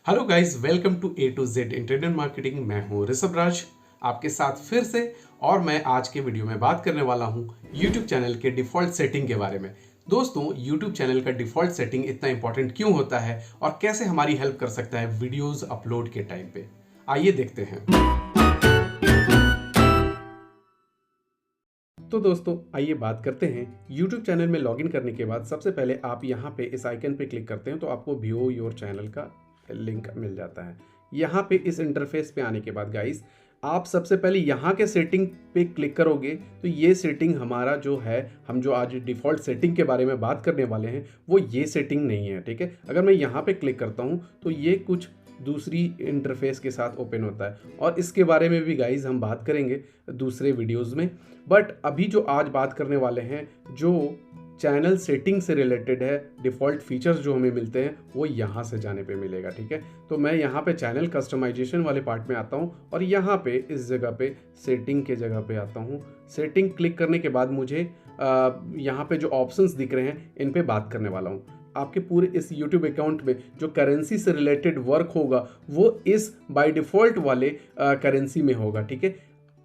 Hello guys, welcome to A to Z internet marketing. मैं हूं ऋषभ राज आपके साथ फिर से। और मैं आज के वीडियो में बात करने वाला हूं YouTube चैनल के डिफ़ॉल्ट सेटिंग के बारे में। दोस्तों, YouTube चैनल का डिफ़ॉल्ट सेटिंग इतना इंपॉर्टेंट क्यों होता है और कैसे हमारी हेल्प कर सकता है वीडियोस अपलोड के टाइम पे, आइए देखते हैं। तो दोस्तों, आइए बात करते हैं। YouTube चैनल में लॉगिन करने के बाद सबसे पहले आप यहाँ पे इस आइकन पे क्लिक करते हैं तो आपको व्यू योर चैनल का लिंक मिल जाता है। यहाँ पे इस इंटरफेस पे आने के बाद गाइस, आप सबसे पहले यहाँ के सेटिंग पे क्लिक करोगे तो ये सेटिंग हमारा जो है, हम जो आज डिफ़ॉल्ट सेटिंग के बारे में बात करने वाले हैं वो ये सेटिंग नहीं है, ठीक है। अगर मैं यहाँ पे क्लिक करता हूँ तो ये कुछ दूसरी इंटरफेस के साथ ओपन होता है और इसके बारे में भी गाइज हम बात करेंगे दूसरे वीडियोस में। बट अभी जो आज बात करने वाले हैं, जो चैनल सेटिंग से रिलेटेड है, डिफ़ॉल्ट फीचर्स जो हमें मिलते हैं वो यहाँ से जाने पे मिलेगा, ठीक है। तो मैं यहाँ पे चैनल कस्टमाइजेशन वाले पार्ट में आता हूँ और यहाँ पे इस जगह पे सेटिंग के जगह पे आता हूँ। सेटिंग क्लिक करने के बाद मुझे यहाँ पे जो ऑप्शंस दिख रहे हैं इन पे बात करने वाला हूँ। आपके पूरे इस YouTube अकाउंट में जो करेंसी से रिलेटेड वर्क होगा वो इस बाय डिफ़ॉल्ट वाले करेंसी में होगा, ठीक है।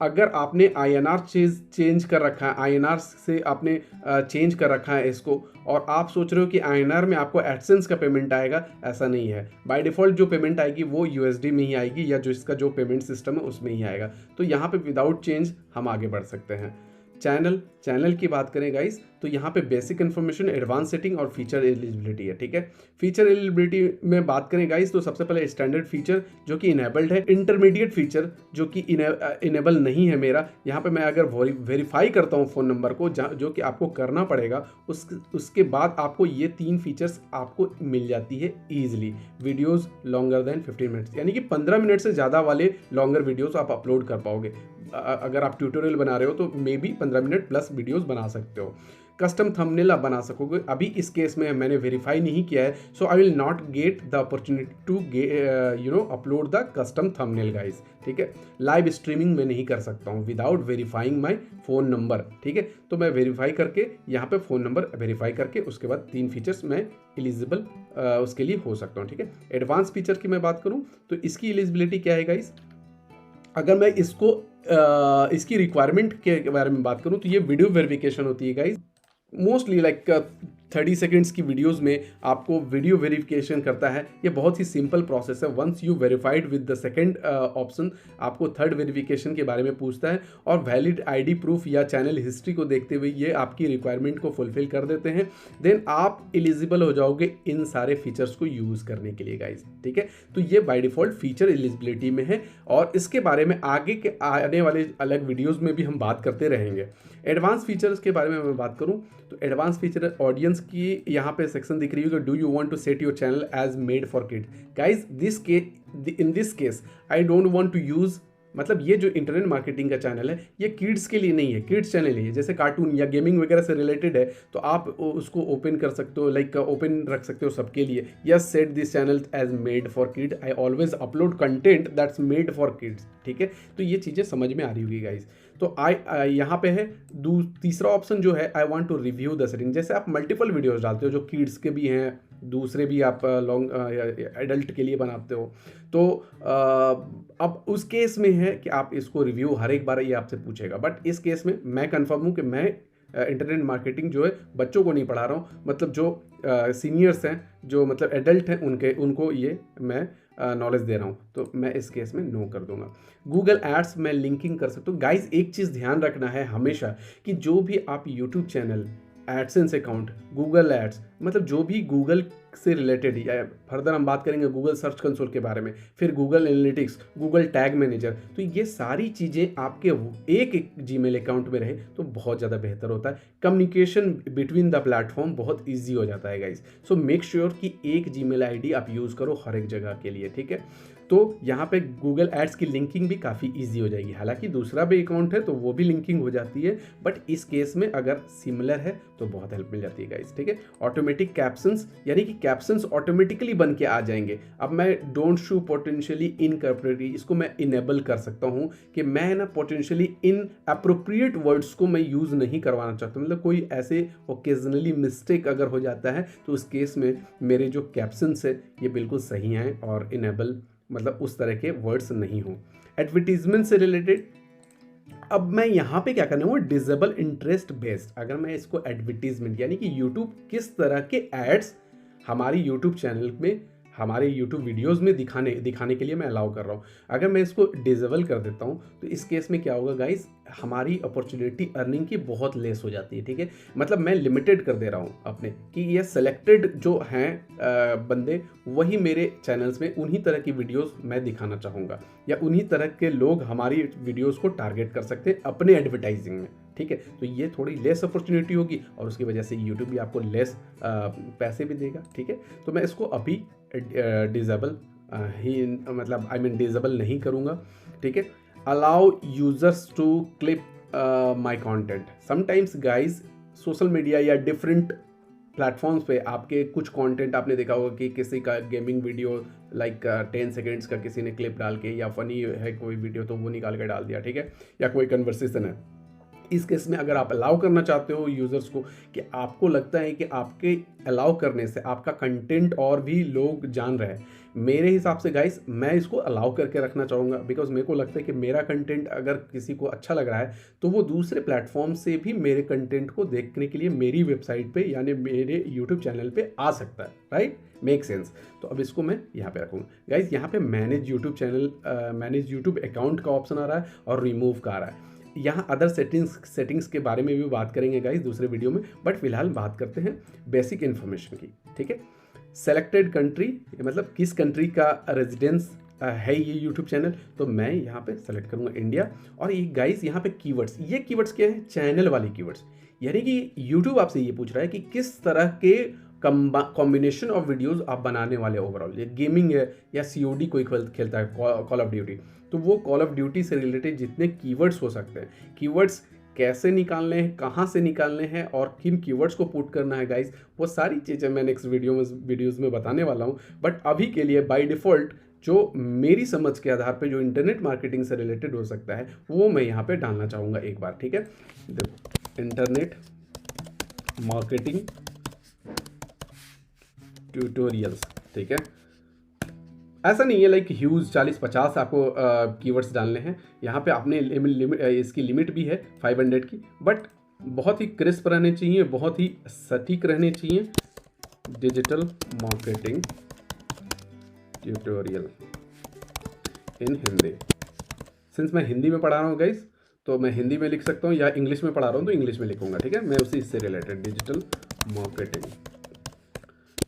अगर आपने INR चेंज कर रखा है, INR से आपने चेंज कर रखा है इसको, और आप सोच रहे हो कि INR में आपको एडसेंस का पेमेंट आएगा, ऐसा नहीं है। बाय डिफ़ॉल्ट जो पेमेंट आएगी वो USD में ही आएगी या जो इसका जो पेमेंट सिस्टम है उसमें ही आएगा। तो यहाँ पे विदाउट चेंज हम आगे बढ़ सकते हैं। चैनल की बात करें गाइस तो यहाँ पे बेसिक इन्फॉर्मेशन, एडवांस सेटिंग और फीचर एलिजिबिलिटी है, ठीक है। फीचर एलिजिबिलिटी में बात करें गाइस तो सबसे पहले स्टैंडर्ड फीचर जो कि इनेबल्ड है, इंटरमीडिएट फीचर जो कि इनेबल नहीं है मेरा। यहाँ पे मैं अगर वेरीफाई करता हूँ फ़ोन नंबर को, जो कि आपको करना पड़ेगा, उसके बाद आपको ये 3 फीचर्स आपको मिल जाती है easily. Videos longer than 15 minutes, यानी कि 15 मिनट से ज़्यादा वाले लॉन्गर वीडियोज़ आप अपलोड कर पाओगे। अगर आप ट्यूटोरियल बना रहे हो तो may be 15 minute plus videos बना सकते हो। कस्टम थंबनेल आप बना सकोगे। अभी इस केस में मैंने वेरीफाई नहीं किया है, so I will not get the opportunity to upload the custom thumbnail guys, ठीक है। लाइव स्ट्रीमिंग में नहीं कर सकता हूँ without verifying my phone number, ठीक है। तो मैं वेरीफाई करके यहाँ पे फ़ोन नंबर वेरीफाई करके उसके बाद 3 फीचर्स मैं एलिजिबल उसके लिए हो सकता हूँ, ठीक है। एडवांस फीचर की मैं बात करूँ तो इसकी एलिजिबिलिटी क्या है गाइस। अगर मैं इसकी रिक्वायरमेंट के बारे में बात करूं तो ये वीडियो वेरिफिकेशन होती है गाइज। मोस्टली लाइक 30 सेकेंड्स की वीडियोस में आपको वीडियो वेरिफिकेशन करता है। ये बहुत ही सिंपल प्रोसेस है। Once you verified with the second option, आपको थर्ड वेरिफिकेशन के बारे में पूछता है और वैलिड आईडी प्रूफ या चैनल हिस्ट्री को देखते हुए ये आपकी रिक्वायरमेंट को फुलफिल कर देते हैं। देन आप एलिजिबल हो जाओगे इन सारे फीचर्स को यूज़ करने के लिए गाइज, ठीक है। तो ये बाय डिफ़ॉल्ट फीचर एलिजिबिलिटी में है और इसके बारे में आगे के आने वाले अलग वीडियोज़ में भी हम बात करते रहेंगे। एडवांस फीचर्स के बारे में मैं बात करूं तो एडवांस फीचर ऑडियंस की यहाँ पे सेक्शन दिख रही है, do you want to set your channel as made for kid guys. In this case I don't want to use, मतलब ये जो इंटरनेट मार्केटिंग का चैनल है ये किड्स के लिए नहीं है, किड्स चैनल है। जैसे कार्टून या गेमिंग वगैरह से रिलेटेड है तो आप उसको ओपन कर सकते हो, लाइक ओपन रख सकते हो सबके लिए। Yes, set this channel as made for kid, I always upload content that's made for kids, ठीक है। तो ये चीज़ें समझ में आ रही होगी गाइज। तो यहाँ पे है तीसरा ऑप्शन जो है, I want to review the setting. जैसे आप मल्टीपल वीडियोस डालते हो जो किड्स के भी हैं, दूसरे भी आप लॉन्ग एडल्ट के लिए बनाते हो, तो अब उस केस में है कि आप इसको रिव्यू हर एक बार ये आपसे पूछेगा। बट इस केस में मैं कंफर्म हूँ कि मैं इंटरनेट मार्केटिंग जो है बच्चों को नहीं पढ़ा रहा हूँ, मतलब जो सीनियर्स हैं, जो मतलब एडल्ट हैं, उनको ये मैं नॉलेज दे रहा हूँ। तो मैं इस केस में नो कर दूंगा। गूगल एड्स में लिंकिंग कर सकते हो गाइज। एक चीज़ ध्यान रखना है हमेशा कि जो भी आप YouTube channel, AdSense account, Google Ads, मतलब जो भी गूगल से रिलेटेड, या फर्दर हम बात करेंगे गूगल सर्च कंसोल के बारे में, फिर Google analytics, Google tag manager, तो ये सारी चीज़ें आपके एक जीमेल अकाउंट में रहे तो बहुत ज़्यादा बेहतर होता है। कम्युनिकेशन बिटवीन द प्लेटफॉर्म बहुत ईजी हो जाता है गाइज। सो मेक श्योर कि एक जीमेल आईडी आप यूज़ करो हर एक जगह के लिए, ठीक है। तो यहाँ पे गूगल एड्स की लिंकिंग भी काफ़ी इजी हो जाएगी। हालांकि दूसरा भी अकाउंट है तो वो भी लिंकिंग हो जाती है, बट इस केस में अगर सिमिलर है तो बहुत हेल्प मिल जाती है गाइस, ठीक है। ऑटोमेटिक कैप्शंस, यानी कि कैप्शंस ऑटोमेटिकली बन के आ जाएंगे। अब मैं डोंट शो पोटेंशियली इनअप्रोप्रिएट, इसको मैं इनेबल कर सकता हूँ कि मैं ना पोटेंशियली इन अप्रोप्रिएट वर्ड्स को मैं यूज़ नहीं करवाना चाहता। मतलब कोई ऐसे ओकेजनली मिस्टेक अगर हो जाता है तो उस केस में मेरे जो कैप्शंस है ये बिल्कुल सही हैं और इनेबल मतलब उस तरह के वर्ड्स नहीं हों। एडवर्टीजमेंट से रिलेटेड अब मैं यहाँ पे क्या करना है वो डिसेबल इंटरेस्ट बेस्ड। अगर मैं इसको एडवर्टीजमेंट यानी कि यूट्यूब किस तरह के एड्स हमारी यूट्यूब चैनल में हमारे यूट्यूब वीडियोस में दिखाने के लिए मैं अलाउ कर रहा हूँ, अगर मैं इसको डिसेबल कर देता हूँ तो इस केस में क्या होगा गाइस, हमारी अपॉर्चुनिटी अर्निंग की बहुत लेस हो जाती है। ठीक है, मतलब मैं लिमिटेड कर दे रहा हूँ अपने कि ये सेलेक्टेड जो हैं बंदे वही मेरे चैनल्स में उन्हीं तरह की वीडियोस मैं दिखाना चाहूँगा, या उन्हीं तरह के लोग हमारी वीडियोस को टारगेट कर सकते हैं अपने एडवर्टाइजिंग में। ठीक है, तो ये थोड़ी लेस अपॉर्चुनिटी होगी और उसकी वजह से यूट्यूब भी आपको लेस पैसे भी देगा। ठीक है, तो मैं इसको अभी डिसेबल ही मतलब डिसेबल नहीं करूँगा। ठीक है, allow users to clip my content. Sometimes guys social media या डिफरेंट प्लेटफॉर्म्स पे आपके कुछ कंटेंट आपने देखा होगा कि किसी का गेमिंग वीडियो लाइक 10 सेकेंड्स का किसी ने क्लिप डाल के, या फनी है कोई वीडियो तो वो निकाल के डाल दिया। ठीक है, या कोई कन्वर्सेशन है, इस केस में अगर आप अलाउ करना चाहते हो यूज़र्स को कि आपको लगता है कि आपके अलाउ करने से आपका कंटेंट और भी लोग जान रहे हैं, मेरे हिसाब से गाइस मैं इसको अलाउ करके रखना चाहूँगा। बिकॉज मेरे को लगता है कि मेरा कंटेंट अगर किसी को अच्छा लग रहा है तो वो दूसरे प्लेटफॉर्म से भी मेरे कंटेंट को देखने के लिए मेरी वेबसाइट पे यानी मेरे यूट्यूब चैनल पे आ सकता है। Right, make sense. तो अब इसको मैं यहाँ पे रखूँगा गाइस। यहाँ पे manage YouTube channel manage YouTube account का ऑप्शन आ रहा है और रिमूव का आ रहा है। यहाँ अदर सेटिंग्स के बारे में भी बात करेंगे गाइस दूसरे वीडियो में, बट फिलहाल बात करते हैं बेसिक इन्फॉर्मेशन की। ठीक है, सेलेक्टेड कंट्री मतलब किस कंट्री का रेजिडेंस है ये यूट्यूब चैनल, तो मैं यहाँ पे सेलेक्ट करूँगा इंडिया। और ये गाइस यहाँ पे कीवर्ड्स, ये कीवर्ड्स क्या है, चैनल वाली कीवर्ड्स, यानी कि यूट्यूब आपसे ये पूछ रहा है कि किस तरह के कॉम्बिनेशन ऑफ वीडियोस आप बनाने वाले ओवरऑल। ये गेमिंग है या सीओडी कोई खेलता है कॉल ऑफ ड्यूटी, तो वो कॉल ऑफ ड्यूटी से रिलेटेड जितने कीवर्ड्स हो सकते हैं, कीवर्ड्स कैसे निकालने हैं, कहाँ से निकालने हैं और किन कीवर्ड्स को पुट करना है गाइस, वो सारी चीज़ें मैं नेक्स्ट वीडियोज़ में बताने वाला हूँ। बट अभी के लिए बाय डिफ़ॉल्ट जो मेरी समझ के आधार पे जो इंटरनेट मार्केटिंग से रिलेटेड हो सकता है वो मैं यहाँ पे डालना चाहूँगा एक बार। ठीक है, देखो इंटरनेट मार्केटिंग ट्यूटोरियल्स। ठीक है, ऐसा नहीं है लाइक ह्यूज 40-50 आपको कीवर्ड्स डालने हैं। यहाँ पे आपने इसकी लिमिट भी है 500 की, बट बहुत ही क्रिस्प रहने चाहिए, बहुत ही सटीक रहने चाहिए। डिजिटल मार्केटिंग ट्यूटोरियल इन हिंदी। सिंस मैं हिंदी में पढ़ा रहा हूँ गाइस तो मैं हिंदी में लिख सकता हूँ, या इंग्लिश में पढ़ा रहा हूँ तो इंग्लिश में लिखूंगा। ठीक है, मैं उसी से related digital marketing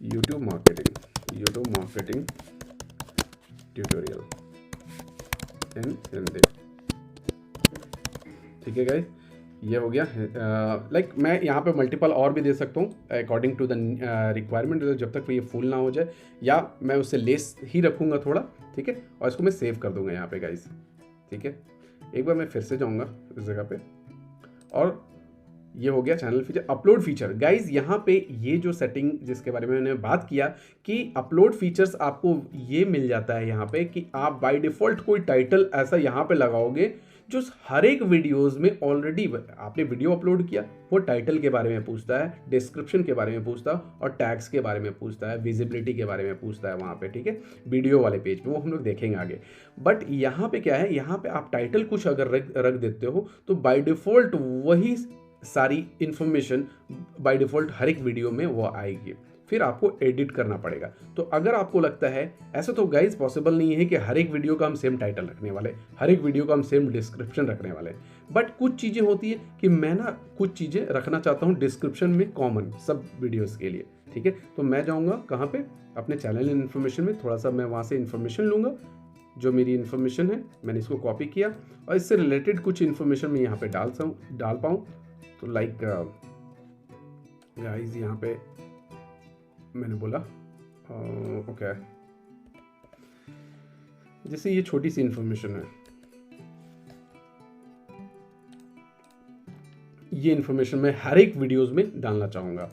YouTube marketing tutorial इन हिंदी। ठीक है गाइस, ये हो गया। लाइक मैं यहाँ पे मल्टीपल और भी दे सकता हूँ अकॉर्डिंग टू द रिक्वायरमेंट, जब तक ये फुल ना हो जाए, या मैं उससे लेस ही रखूँगा थोड़ा। ठीक है, और इसको मैं सेव कर दूंगा यहाँ पे गाइस। ठीक है, एक बार मैं फिर से जाऊँगा इस जगह पे, और ये हो गया channel feature. Upload feature guys, यहाँ पे ये जो सेटिंग जिसके बारे में मैंने बात किया कि अपलोड फीचर्स आपको ये मिल जाता है यहाँ पे कि आप बाय डिफ़ॉल्ट कोई टाइटल ऐसा यहाँ पे लगाओगे जो हर एक वीडियोस में ऑलरेडी आपने वीडियो अपलोड किया वो टाइटल के बारे में पूछता है, डिस्क्रिप्शन के बारे में पूछता है, और टैग्स के बारे में पूछता है, विजिबिलिटी के बारे में पूछता है वहाँ पे। ठीक है, वीडियो वाले पेज पे, वो हम लोग देखेंगे आगे। बट यहाँ पे क्या है, यहाँ पे आप टाइटल कुछ अगर रख देते हो तो बाय डिफ़ॉल्ट वही सारी इन्फॉर्मेशन बाय डिफ़ॉल्ट हर एक वीडियो में वो आएगी, फिर आपको एडिट करना पड़ेगा। तो अगर आपको लगता है ऐसा, तो गाइज पॉसिबल नहीं है कि हर एक वीडियो का हम सेम टाइटल रखने वाले, हर एक वीडियो का हम सेम डिस्क्रिप्शन रखने वाले, बट कुछ चीज़ें होती है कि मैं ना कुछ चीज़ें रखना चाहता हूँ डिस्क्रिप्शन में कॉमन सब वीडियोज़ के लिए। ठीक है, तो मैं जाऊँगा कहाँ पे, अपने चैनल इन्फॉर्मेशन में, थोड़ा सा मैं वहाँ से इन्फॉर्मेशन लूँगा, जो मेरी इन्फॉर्मेशन है मैंने इसको कॉपी किया और इससे रिलेटेड कुछ इन्फॉर्मेशन मैं यहाँ पे डाल पाऊँ। तो लाइक गाइस यहाँ पे मैंने बोला ओके, जैसे ये छोटी सी इन्फॉर्मेशन है, ये इन्फॉर्मेशन मैं हर एक वीडियोस में डालना चाहूँगा।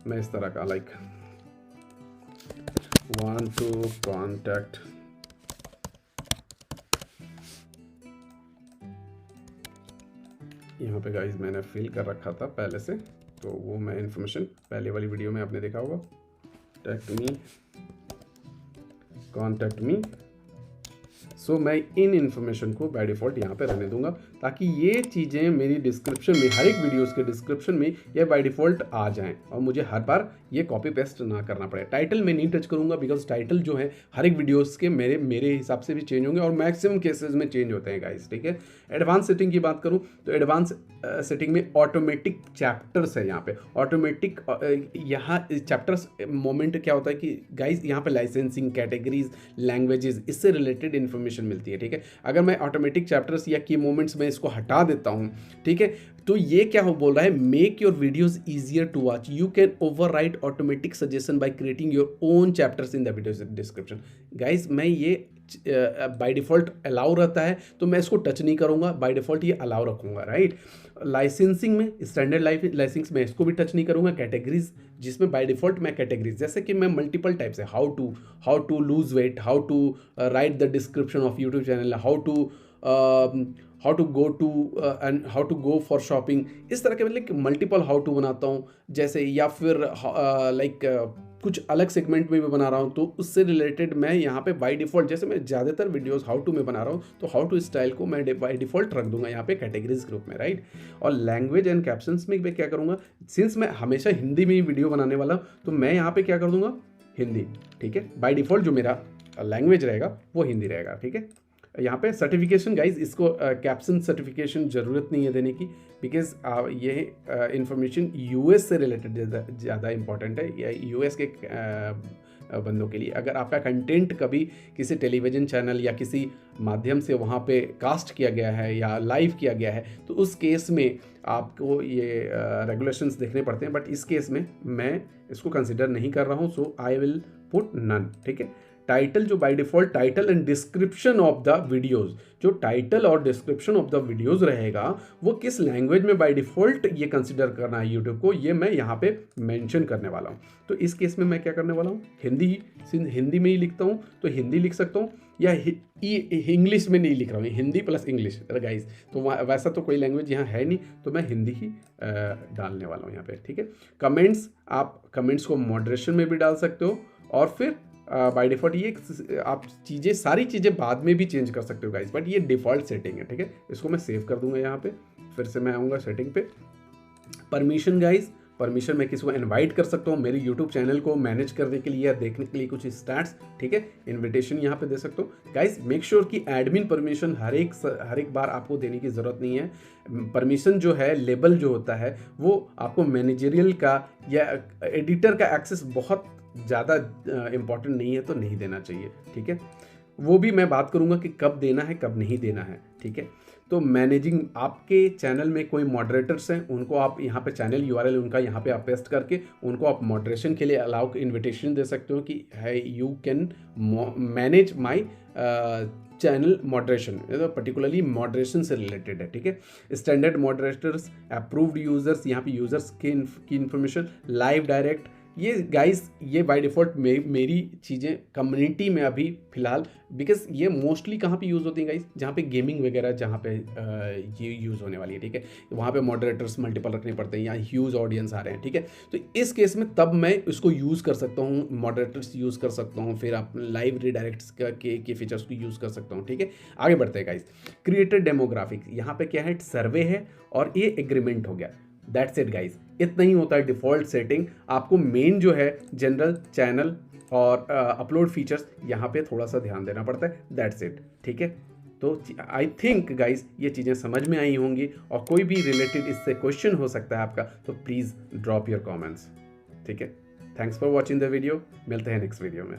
मैं इस तरह का लाइक want to contact यहाँ पे गाइज मैंने फिल कर रखा था पहले से, तो वो मैं इन्फॉर्मेशन पहले वाली वीडियो में आपने देखा होगा, कॉन्टैक्ट मी। सो मैं इन इन्फॉर्मेशन को बाय डिफ़ॉल्ट यहाँ पे रहने दूंगा, ताकि ये चीज़ें मेरी डिस्क्रिप्शन में, हर एक वीडियोस के डिस्क्रिप्शन में ये बाय डिफ़ॉल्ट आ जाएं और मुझे हर बार ये कॉपी पेस्ट ना करना पड़े। टाइटल में नहीं टच करूँगा, बिकॉज टाइटल जो है हर एक वीडियोस के मेरे हिसाब से भी चेंज होंगे और मैक्सिमम केसेस में चेंज होते हैं गाइस, ठीक है। एडवांस सेटिंग की बात करूँ तो एडवांस सेटिंग में ऑटोमेटिक चैप्टर्स है यहाँ पे, ऑटोमेटिक यहाँ चैप्टर्स मोमेंट क्या होता है कि गाइस यहाँ पे लाइसेंसिंग, कैटेगरीज, लैंग्वेजेस, इससे रिलेटेड इन्फॉर्मेशन मिलती है, ठीक है। अगर मैं ऑटोमेटिक चैप्टर्स या की मोमेंट्स में इसको हटा देता हूँ, ठीक है, तो ये क्या हो बोल रहा है, make your videos easier to watch, you can overwrite automatic suggestion by creating your own chapters in the video description. Guys मैं ये बाय डिफ़ॉल्ट अलाउ रहता है, तो मैं इसको टच नहीं करूँगा, बाय डिफ़ॉल्ट ये अलाउ रखूँगा, राइट। लाइसेंसिंग में, स्टैंडर्ड लाइसेंस में इसको भी टच नहीं करूँगा। कैटेगरीज, जिसमें बाय डिफ़ॉल्ट मैं कैटेगरीज, जैसे कि मैं मल्टीपल टाइप से how to lose weight, how to write the description of YouTube channel, how to go for shopping, इस तरह के मतलब मल्टीपल हाउ टू बनाता हूँ, जैसे, या फिर कुछ अलग सेगमेंट में भी बना रहा हूँ, तो उससे रिलेटेड मैं यहाँ पे बाय डिफ़ॉल्ट, जैसे मैं ज़्यादातर वीडियोस हाउ टू में बना रहा हूँ, तो हाउ टू स्टाइल को मैं बाय डिफ़ॉल्ट रख दूंगा यहाँ पे कैटेगरीज ग्रुप में, राइट। और लैंग्वेज एंड कैप्शंस में मैं क्या करूँगा, सिंस मैं हमेशा हिंदी में ही वीडियो बनाने वाला, तो मैं यहाँ पे क्या कर दूँगा, हिंदी, ठीक है। बाय डिफ़ॉल्ट जो मेरा लैंग्वेज रहेगा वो हिंदी रहेगा, ठीक है। यहाँ पे सर्टिफिकेशन गाइज, इसको कैप्शन सर्टिफिकेशन ज़रूरत नहीं है देने की, बिकॉज ये इंफॉर्मेशन यूएस से रिलेटेड ज़्यादा इंपॉर्टेंट है, या यूएस के बंदों के लिए। अगर आपका कंटेंट कभी किसी टेलीविज़न चैनल या किसी माध्यम से वहाँ पे कास्ट किया गया है या लाइव किया गया है, तो उस केस में आपको ये रेगुलेशंस देखने पड़ते हैं, बट इस केस में मैं इसको कंसिडर नहीं कर रहा हूँ, सो आई विल पुट नन, ठीक है। टाइटल जो by default title and description of the videos, जो टाइटल और डिस्क्रिप्शन ऑफ द वीडियोज़ रहेगा वो किस लैंग्वेज में बाय डिफ़ॉल्ट ये कंसिडर करना है यूट्यूब को, ये मैं यहाँ पे मेंशन करने वाला हूँ। तो इस केस में मैं क्या करने वाला हूँ, हिंदी में ही लिखता हूँ, तो हिंदी लिख सकता हूँ, या इंग्लिश में नहीं लिख रहा हूँ, हिंदी प्लस इंग्लिश गाइस, तो वैसा तो कोई लैंग्वेज यहाँ है नहीं, तो मैं हिंदी ही डालने वाला हूँ यहाँ पे, ठीक है। कमेंट्स, आप कमेंट्स को मॉडरेशन में भी डाल सकते हो, और फिर बाय डिफ़ॉल्ट ये आप सारी चीज़ें बाद में भी चेंज कर सकते हो गाइस, बट ये डिफ़ॉल्ट सेटिंग है, ठीक है। इसको मैं सेव कर दूंगा यहाँ पे, फिर से मैं आऊँगा सेटिंग पे। परमिशन गाइस, परमिशन मैं किसी को इनवाइट कर सकता हूँ मेरे यूट्यूब चैनल को मैनेज करने के लिए या देखने के लिए कुछ स्टैट्स, ठीक है। इन्विटेशन यहाँ पे दे सकता हूँ गाइस। मेक श्योर कि एडमिन परमिशन हर एक बार आपको देने की ज़रूरत नहीं है। परमिशन जो है, लेबल जो होता है, वो आपको मैनेजरियल का या एडिटर का एक्सेस बहुत ज़्यादा इम्पॉर्टेंट नहीं है, तो नहीं देना चाहिए, ठीक है। वो भी मैं बात करूँगा कि कब देना है कब नहीं देना है, ठीक है। तो मैनेजिंग, आपके चैनल में कोई मॉडरेटर्स हैं, उनको आप यहाँ पे चैनल यूआरएल उनका यहाँ पे आप पेस्ट करके उनको आप मॉडरेशन के लिए अलाउ इन्विटेशन दे सकते हो कि है you can manage my channel moderation, particularly moderation से रिलेटेड है, ठीक है। स्टैंडर्ड मॉडरेटर्स, अप्रूव्ड यूजर्स, यहाँ पे यूजर्स की इन्फॉर्मेशन, लाइव डायरेक्ट, ये गाइस ये बाय डिफ़ॉल्ट मेरी चीज़ें कम्युनिटी में अभी फ़िलहाल, बिकॉज ये मोस्टली कहाँ पे यूज़ होती हैं गाइस, जहाँ पे गेमिंग वगैरह जहाँ पे ये यूज़ होने वाली है, ठीक है। वहाँ पे मॉडरेटर्स मल्टीपल रखने पड़ते हैं, यहाँ ह्यूज ऑडियंस आ रहे हैं, ठीक है। तो इस केस में तब मैं इसको यूज़ कर सकता हूँ, मॉडरेटर्स यूज़ कर सकता हूँ, फिर आप लाइव रीडायरेक्ट्स के फीचर्स को यूज़ कर सकता हूँ, ठीक है। आगे बढ़ते हैं गाइस। क्रिएटेड डेमोग्राफिक, यहाँ पे क्या है, सर्वे है और ये एग्रीमेंट हो गया, दैट्स इट गाइस। इतना ही होता है डिफ़ॉल्ट सेटिंग। आपको मेन जो है जनरल, चैनल और अपलोड फीचर्स, यहाँ पे थोड़ा सा ध्यान देना पड़ता है, दैट्स इट, ठीक है। तो आई थिंक गाइस ये चीज़ें समझ में आई होंगी, और कोई भी रिलेटेड इससे क्वेश्चन हो सकता है आपका, तो प्लीज़ ड्रॉप योर कमेंट्स, ठीक है। Thanks for watching the video, मिलते हैं नेक्स्ट वीडियो में।